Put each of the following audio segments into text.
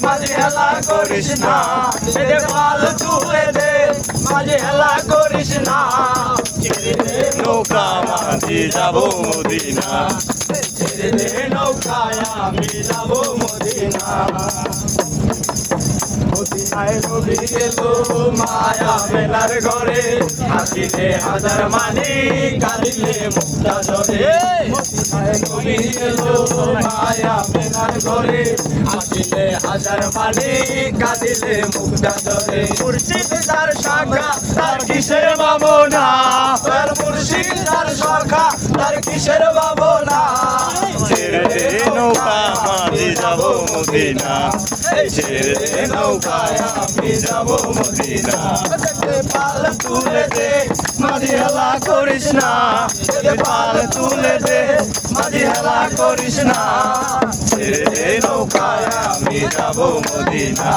মাঝি হেলা করিস না ছেড়ে পাল তুলে দে মাঝি হেলা করিস না ছেড়ে দে নৌকা মাঝি যাবো মদিনা ছেড়ে দে নৌকায় আমি যাবো মদিনা মদিনায় নবী এলো মায়া মেলার ঘরে হাসিলে হাজার মানি কাঁদিলে মুক্তা ঝরে মদিনায় নবী এলো মায়া মেলার ঘরে হাসিলে হাজার মানি কাঁদিলে মুক্তা ঝরে মুর্শিদ তার শাখা তার কিসের ভাবনা তার মুর্শিদ তার শাখা তার কিসের ভাবনা ছেড়ে দে নৌকা মাঝি যাবো মদিনা ছেড়ে দে নৌকায় আমি যাবো মদিনা পাল তুলে দে মাঝি হেলা করিস না পাল তুলে দে মাঝি হেলা করিস না ছেড়ে দে নৌকায় আমি যাবো মদিনা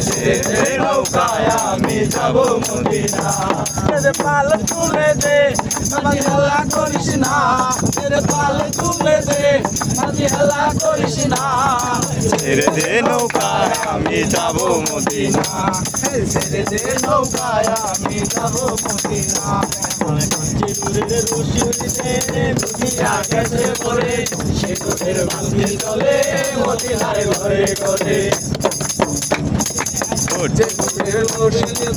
ছেড়ে দে নৌকায় আমি যাবো মদিনা পাল তুলে দে মাঝি হেলা করিস না পাল তুলে দে মাঝি হেলা করিস না ছেড়ে দে নৌকায় আমি যাবো মদিনা ছেড়ে দে নৌকায় আমি যাবো মদিনা চিরুরের রশিতে দুনিয়া গেছে পরে সে তোদের ভাঙতে চলে মদিনার ঘরে ঘরে চিরুরের রশিতে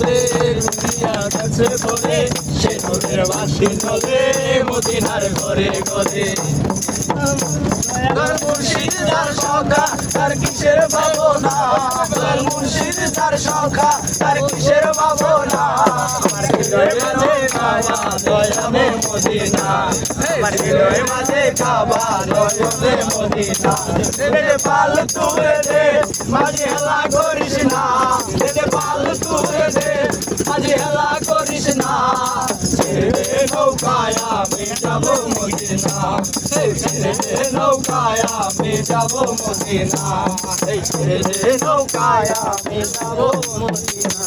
দুনিয়া গেছে পরে সে তোদের বাসি চলে মদিনার ঘরে ঘরে তার মুর্শিদ তার সখা তার কিসের ভাবনা তার মুর্শিদ তার সখা তার কিসের ভাবনা আমার হৃদয় মাঝে কাবা নয়নে মদিনা আমার হৃদয় মাঝে কাবা নয়নে মদিনা ছেড়ে পাল তুলে দে মাঝি হেলা করিস না ছেড়ে পাল তুলে দে মাঝি হেলা করিস না ছেড়ে দে নৌকায় আমি যাবো মদিনা ছেড়ে দে নৌকায় আমি যাবো মদিনা ছেড়ে দে নৌকায় আমি যাবো মদিনা